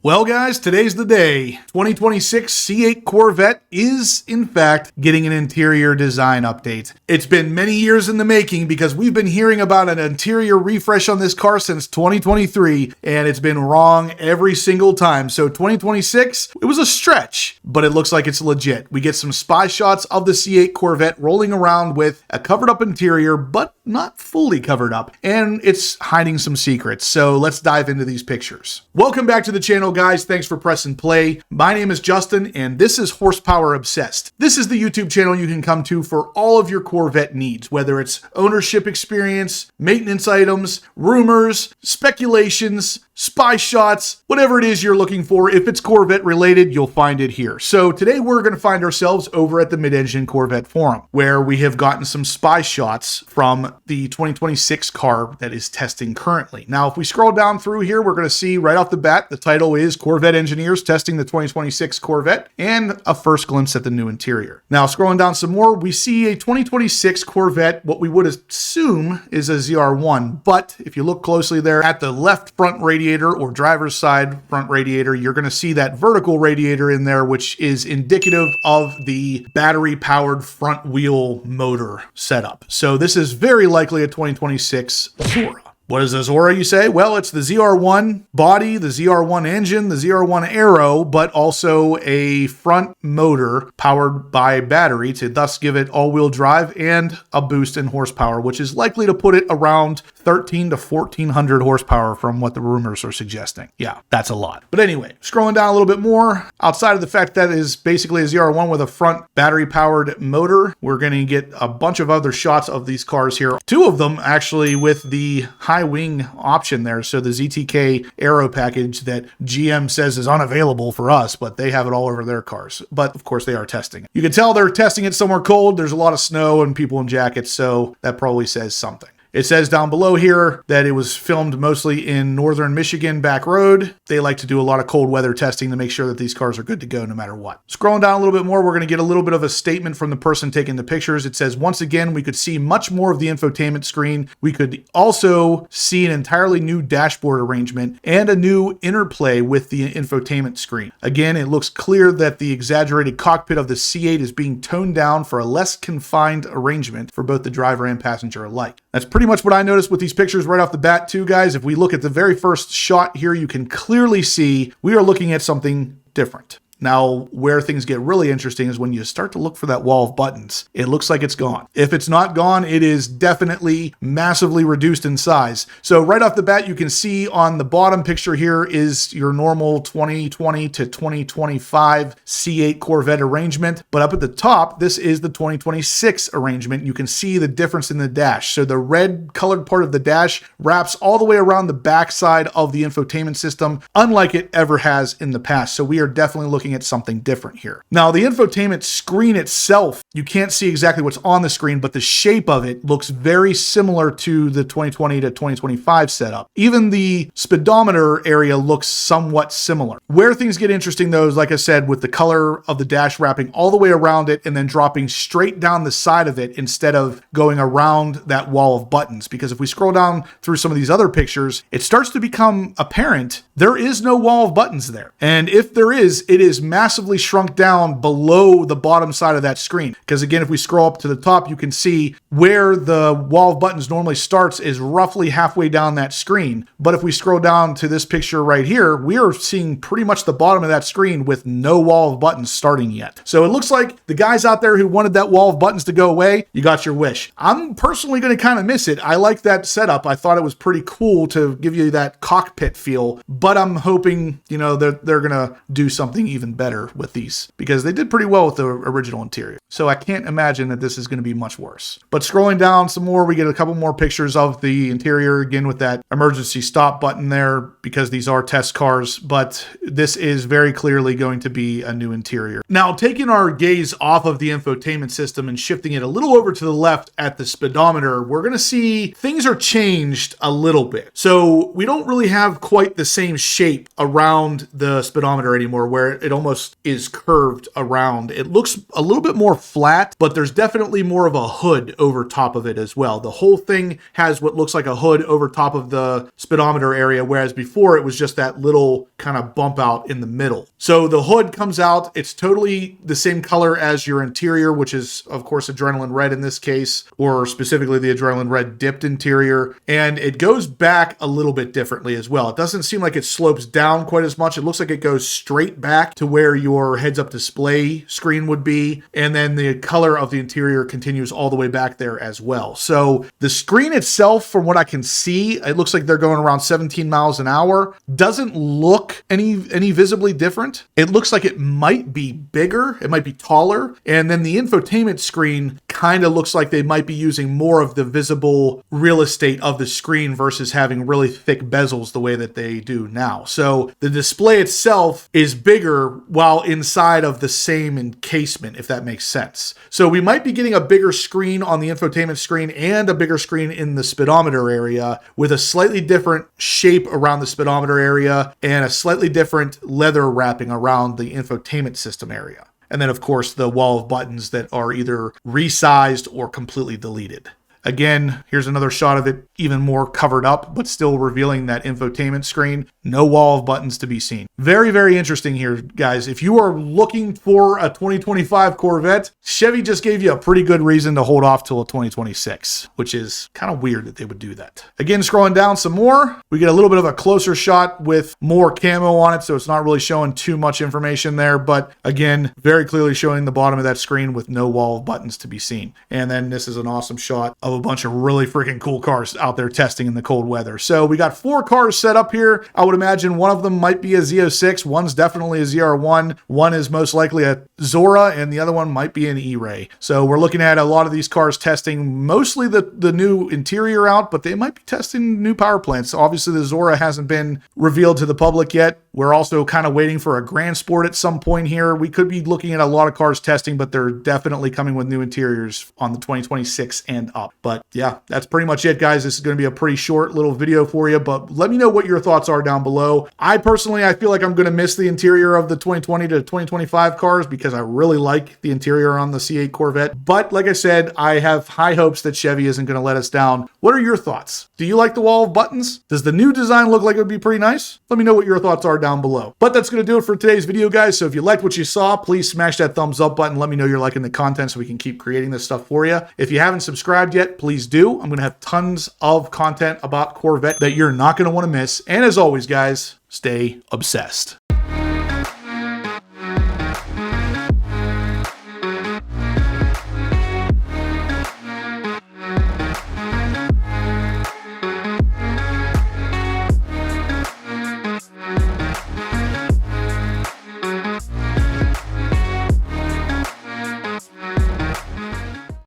Well guys, today's the day. 2026 C8 Corvette is, in fact, getting an interior design update. It's been many years in the making because we've been hearing about an interior refresh on this car since 2023, and it's been wrong every single time. So 2026, it was a stretch, but it looks like it's legit. We get some spy shots of the C8 Corvette rolling around with a covered up interior, but not fully covered up, and it's hiding some secrets. So let's dive into these pictures. Welcome back to the channel, guys. Thanks for pressing play. My name is Justin, and this is Horsepower Obsessed. This is the YouTube channel you can come to for all of your Corvette needs, whether it's ownership experience, maintenance items, rumors, speculations, spy shots, whatever it is you're looking for. If it's Corvette related, you'll find it here. So today we're going to find ourselves over at the Mid-Engine Corvette Forum, where we have gotten some spy shots from the 2026 car that is testing currently. Now, if we scroll down through here, we're going to see right off the bat, the title is Corvette Engineers Testing the 2026 Corvette, and a first glimpse at the new interior. Now, scrolling down some more, we see a 2026 Corvette, what we would assume is a ZR1, but if you look closely there at the left front radiator or driver's side front radiator, you're going to see that vertical radiator in there, which is indicative of the battery powered front wheel motor setup. So this is very likely a 2026 Zora. What is this Zora, you say? Well, it's the ZR1 body, the ZR1 engine, the ZR1 aero, but also a front motor powered by battery to thus give it all-wheel drive and a boost in horsepower, which is likely to put it around 13 to 1400 horsepower from what the rumors are suggesting. Yeah, that's a lot. But anyway, scrolling down a little bit more, outside of the fact that it is basically a ZR1 with a front battery-powered motor, we're going to get a bunch of other shots of these cars here. Two of them actually with the high wing option there. So the ZTK aero package that GM says is unavailable for us, but they have it all over their cars. But of course they are testing it. You can tell they're testing it somewhere cold. There's a lot of snow and people in jackets, so that probably says something. It says down below here that it was filmed mostly in northern Michigan back road. They like to do a lot of cold weather testing to make sure that these cars are good to go no matter what. Scrolling down a little bit more, we're going to get a little bit of a statement from the person taking the pictures. It says, once again, we could see much more of the infotainment screen. We could also see an entirely new dashboard arrangement and a new interplay with the infotainment screen. Again, it looks clear that the exaggerated cockpit of the C8 is being toned down for a less confined arrangement for both the driver and passenger alike. That's pretty much what I noticed with these pictures right off the bat too, guys. If we look at the very first shot here, you can clearly see we are looking at something different. Now, where things get really interesting is when you start to look for that wall of buttons. It looks like it's gone. If it's not gone, it is definitely massively reduced in size. So right off the bat, you can see on the bottom picture here is your normal 2020 to 2025 C8 Corvette arrangement. But up at the top, this is the 2026 arrangement. You can see the difference in the dash. So the red colored part of the dash wraps all the way around the backside of the infotainment system, unlike it ever has in the past. So we are definitely looking at something different here. Now, the infotainment screen itself, you can't see exactly what's on the screen, but the shape of it looks very similar to the 2020 to 2025 setup. Even the speedometer area looks somewhat similar. Where things get interesting though is, like I said, with the color of the dash wrapping all the way around it and then dropping straight down the side of it instead of going around that wall of buttons. Because if we scroll down through some of these other pictures, it starts to become apparent there is no wall of buttons there. And if there is, it is massively shrunk down below the bottom side of that screen. Because again, if we scroll up to the top, you can see where the wall of buttons normally starts is roughly halfway down that screen. But if we scroll down to this picture right here, we are seeing pretty much the bottom of that screen with no wall of buttons starting yet. So it looks like the guys out there who wanted that wall of buttons to go away, you got your wish. I'm personally going to kind of miss it. I like that setup. I thought it was pretty cool to give you that cockpit feel, but I'm hoping, you know, they're going to do something even better with these because they did pretty well with the original interior. So I can't imagine that this is going to be much worse. But scrolling down some more, we get a couple more pictures of the interior again with that emergency stop button there because these are test cars, but this is very clearly going to be a new interior. Now, taking our gaze off of the infotainment system and shifting it a little over to the left at the speedometer, we're going to see things are changed a little bit. So we don't really have quite the same shape around the speedometer anymore, where it it almost is curved around. It looks a little bit more flat, but there's definitely more of a hood over top of it as well. The whole thing has what looks like a hood over top of the speedometer area, whereas before it was just that little kind of bump out in the middle. So the hood comes out. It's totally the same color as your interior, which is, of course, adrenaline red in this case, or specifically the adrenaline red dipped interior. And it goes back a little bit differently as well. It doesn't seem like it slopes down quite as much. It looks like it goes straight back to where your heads-up display screen would be. And then the color of the interior continues all the way back there as well. So the screen itself, from what I can see, it looks like they're going around 17 miles an hour. Doesn't look any visibly different. It looks like it might be bigger. It might be taller. And then the infotainment screen kind of looks like they might be using more of the visible real estate of the screen versus having really thick bezels the way that they do now. So the display itself is bigger while inside of the same encasement, if that makes sense. So we might be getting a bigger screen on the infotainment screen and a bigger screen in the speedometer area with a slightly different shape around the speedometer area and a slightly different leather wrapping around the infotainment system area. And then, of course, the wall of buttons that are either resized or completely deleted. Again, here's another shot of it even more covered up, but still revealing that infotainment screen. No wall of buttons to be seen. Very, very interesting here, guys. If you are looking for a 2025 Corvette, Chevy just gave you a pretty good reason to hold off till a 2026, which is kind of weird that they would do that. Again, scrolling down some more, we get a little bit of a closer shot with more camo on it, so it's not really showing too much information there, but again, very clearly showing the bottom of that screen with no wall of buttons to be seen. And then this is an awesome shot of a bunch of really freaking cool cars out there testing in the cold weather. So we got 4 cars set up here. I would imagine one of them might be a Z06, one's definitely a ZR1, one is most likely a Zora, and the other one might be an E-Ray. So we're looking at a lot of these cars testing mostly the new interior out, but they might be testing new power plants. Obviously the Zora hasn't been revealed to the public yet. We're also kind of waiting for a Grand Sport at some point here. We could be looking at a lot of cars testing, but they're definitely coming with new interiors on the 2026 and up. But yeah, that's pretty much it, guys. This is going to be a pretty short little video for you, but let me know what your thoughts are down below. I feel like I'm going to miss the interior of the 2020 to 2025 cars because I really like the interior on the C8 Corvette. But like I said, I have high hopes that Chevy isn't going to let us down. What are your thoughts? Do you like the wall of buttons? Does the new design look like it would be pretty nice? Let me know what your thoughts are down below. But that's going to do it for today's video, guys. So if you liked what you saw, please smash that thumbs up button. Let me know you're liking the content so we can keep creating this stuff for you. If you haven't subscribed yet, please do. I'm going to have tons of content about Corvette that you're not going to want to miss. And as always, guys, stay obsessed.